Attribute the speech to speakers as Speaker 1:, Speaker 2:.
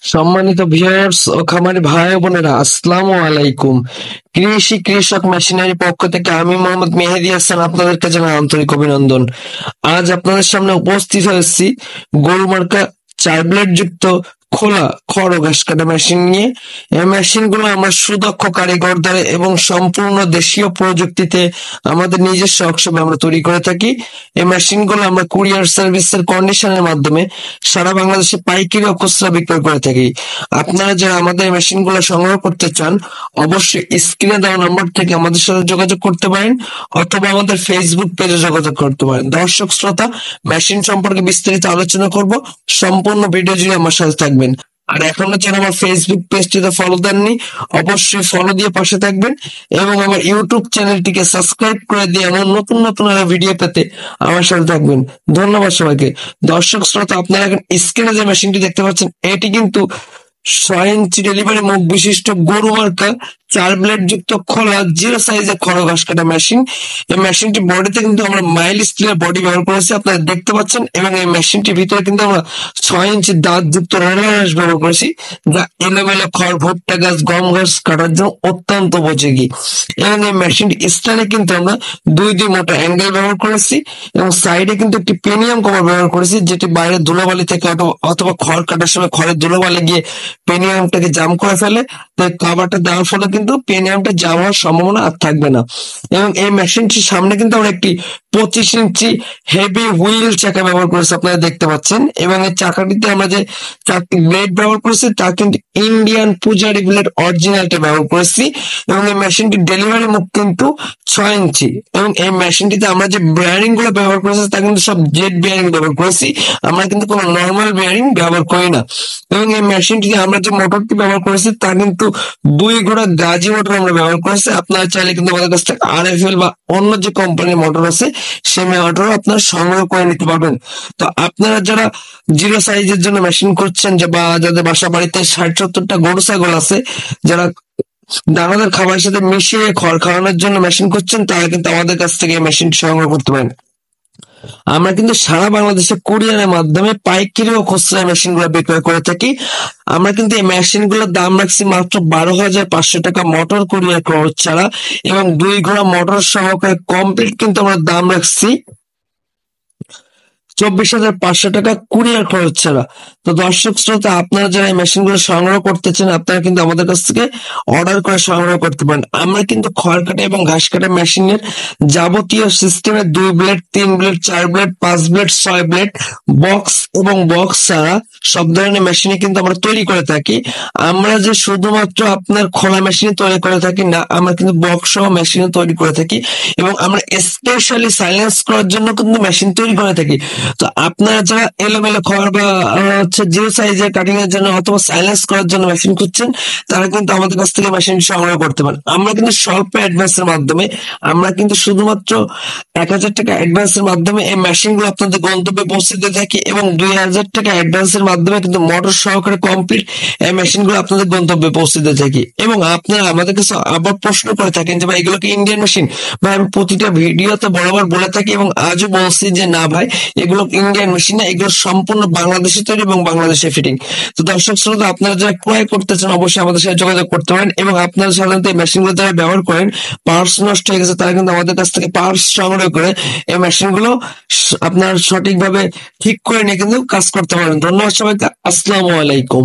Speaker 1: সম্মানিত ভিউয়ার্স ও খামারি ভাই ও বোনেরা, আসসালামু আলাইকুম। কৃষক মেশিনারি পক্ষ থেকে আমি মোহাম্মদ মেহেদী হাসান আপনাদেরকে জানাই আন্তরিক অভিনন্দন। আজ আপনাদের সামনে উপস্থিত হয়েছি গরু মার্কা 4 ব্লেড যুক্ত খোলা খড় ও ঘাস কাটা মেশিন নিয়ে। এই মেশিনগুলো আমরা সুদক্ষ কারিগর দ্বারা এবং সম্পূর্ণ দেশীয় প্রযুক্তিতে আমাদের নিজস্ব ওয়ার্কশপে আমরা তৈরি করে থাকি। এই মেশিনগুলো আমরা কুরিয়ার সার্ভিসের কন্ডিশনের মাধ্যমে সারা বাংলাদেশে পাইকারি ও খুচরা বিক্রয় করে থাকি। আপনারা যারা আমাদের এই মেশিনগুলো সংগ্রহ করতে চান, অবশ্যই স্ক্রিনে দেওয়া নম্বর থেকে আমাদের সাথে যোগাযোগ করতে পারেন অথবা আমাদের ফেসবুক পেজে যোগাযোগ করতে পারেন। দর্শক শ্রোতা, মেশিন সম্পর্কে বিস্তারিত আলোচনা করব, সম্পূর্ণ ভিডিও জুড়ে আমার সাথে থাকবেন। আর এখনো যারা আমার ফেসবুক পেজটিতে ফলো দেননি, অবশ্যই ফলো দিয়ে পাশে থাকবেন এবং আমার ইউটিউব চ্যানেলটিকে সাবস্ক্রাইব করে দিয়ে আমার নতুন নতুন আরো ভিডিও পেতে আমার সাথে থাকবেন। ধন্যবাদ সবাইকে। দর্শক শ্রোতা, আপনারা এখন স্ক্রিনে যে মেশিনটি দেখতে পাচ্ছেন, এটি কিন্তু 6 ইঞ্চি ডেলিভারি মুখ বিশিষ্ট গরু মার্কা 4 ব্লেড যুক্ত খোলা 0 সাইজের খড় ঘাস কাটা মেশিন। এই মেশিনটি বডিতে কিন্তু আমরা মাইল স্টিলের বডি ব্যবহার করেছি, আপনারা দেখতে পাচ্ছেন, এবং এই মেশিনটির ভিতরে কিন্তু আমরা 6 ইঞ্চি দাঁত যুক্ত রোলার ঘাস ব্যবহার করেছি, যা এলোমেলো খড়, ভুট্টা গাছ, গম ঘাস কাটার জন্য অত্যন্ত উপযোগী। এবং এই মেশিনটি স্ট্যান্ডে কিন্তু আমরা দুই মোটা অ্যাঙ্গেল ব্যবহার করেছি এবং সাইডে কিন্তু একটি পেনিয়াম কভার ব্যবহার করেছি, যেটি বাইরে ধুলোবালি থেকে অথবা খড় কাটার সময় খড়ের ধুলোবালি গিয়ে পেনিয়ামটাকে জাম করে ফেলে। তাই কভারটা দেওয়ার ফলে কিন্তু পেনিয়ামটা জাম হওয়ার সম্ভাবনা আর থাকবে না। এবং এই মেশিনটির সামনে কিন্তু আমরা একটি 25 ইঞ্চি হেভি হুইল চাকা ব্যবহার করেছি, আপনারা দেখতে পাচ্ছেন। এবং এই চাকাটিতে আমরা যে 4টি ব্লেড ব্যবহার করেছি তা কিন্তু ইন্ডিয়ান পূজারি ব্লেড অরিজিনালটা ব্যবহার করেছি। এবং এই মেশিনটির ডেলিভারি মুখ কিন্তু 6 ইঞ্চি। এবং এই মেশিনটিতে আমরা যে বেয়ারিং গুলো ব্যবহার করেছি তা কিন্তু সব জেড বেয়ারিং ব্যবহার করেছি, আমরা কিন্তু কোনো নর্মাল বেয়ারিং ব্যবহার করি না। এবং এই মেশিনটিতে আমরা যে মোটরটি ব্যবহার করেছি তা কিন্তু 2 ঘোড়া গাজি মোটর আমরা ব্যবহার করেছি। আপনারা চাইলে কিন্তু আমাদের কাছ থেকে RFL বা অন্য যে কোম্পানির মোটর আছে সেই মোটরও আপনারা সংগ্রহ করে নিতে পারবেন। তো আপনারা যারা 0 সাইজের জন্য মেশিন করছেন, যে বা যাদের বাসা বাড়িতে 60-70টা গরু ছাগল আছে, যারা দানাদার খাবারের সাথে মিশিয়ে খড় খাওয়ানোর জন্য মেশিন করছেন, তারা কিন্তু আমাদের কাছ থেকে এই মেশিনটি সংগ্রহ করতে পারেন। আমরা কিন্তু সারা বাংলাদেশে কুরিয়ারের মাধ্যমে পাইকারি ও খুচরা মেশিন গুলো বিক্রয় করে থাকি। আমরা কিন্তু এই মেশিন গুলোর দাম রাখছি মাত্র 12,500 টাকা মোটর কুরিয়ার খরচ ছাড়া, এবং 2 ঘোড়া মোটর সহকারে কমপ্লিট কিন্তু আমরা দাম রাখছি 24,500 টাকা কুরিয়ার খরচ ছাড়া। তো দর্শক শ্রোতা, আপনারা যারা এই মেশিন গুলো সংগ্রহ করতে চান, আপনারা কিন্তু আমাদের কাছ থেকে অর্ডার করে সংগ্রহ করতে পারেন। আমরা কিন্তু খড় কাটা এবং ঘাস কাটা মেশিনের যাবতীয় সিস্টেমে 2 blade, 3 blade, 4 blade, 5 blade, 6 blade, box এবং বক্স ছাড়া সব ধরনের মেশিনে কিন্তু আমরা তৈরি করে থাকি। আমরা যে শুধুমাত্র আপনার খোলা মেশিনে তৈরি করে থাকি না, আমরা কিন্তু বক্স সহ মেশিনে তৈরি করে থাকি, এবং আমরা স্পেশালি সাইলেন্স করার জন্য কিন্তু মেশিন তৈরি করে থাকি। তো আপনারা যারা এলোমেলো খড় বা হচ্ছে 0 সাইজের কাটিং এর জন্য অথবা সাইলেন্স করার জন্য মেশিন খুঁজছেন, তারা কিন্তু আমাদের কাছ থেকে মেশিন সংগ্রহ করতে পারেন। আমরা কিন্তু স্বল্প অ্যাডভান্সের মাধ্যমে, আমরা কিন্তু শুধুমাত্র 1,000 টাকা অ্যাডভান্সের মাধ্যমে এই মেশিন গুলো আপনাদের গন্তব্যে পৌঁছে দিয়ে থাকি, এবং 2,000 টাকা অ্যাডভান্সের মাধ্যমে কিন্তু মোটর সহকারে কমপ্লিট এই মেশিন গুলো আপনাদের গন্তব্যে পৌঁছে দিয়ে থাকি। এবং আপনারা আমাদের কাছে আবার প্রশ্ন করে থাকেন যে ভাই, এগুলো কি ইন্ডিয়ান মেশিন? ভাই, আমি প্রতিটা ভিডিওতে বরাবর বলে থাকি এবং আজও বলছি যে না ভাই, এগুলো ইন্ডিয়ান মেশিন না, এগুলো সম্পূর্ণ বাংলাদেশে তৈরি এবং বাংলাদেশে ফিটিং। তো দর্শক শ্রোতা, আপনারা যারা ক্রয় করতে চান, অবশ্যই আমাদের সাথে যোগাযোগ করতে পারেন। এবং আপনারা সাধারণত এই মেশিনগুলো যারা ব্যবহার করেন, পার্টস নষ্ট হয়ে গেছে, তারা কিন্তু আমাদের কাছ থেকে পার্টস সংগ্রহ করে এই মেশিনগুলো আপনার সঠিকভাবে ঠিক করে নিয়ে কিন্তু কাজ করতে পারেন। ধন্যবাদ সবাইকে। আসসালামু আলাইকুম।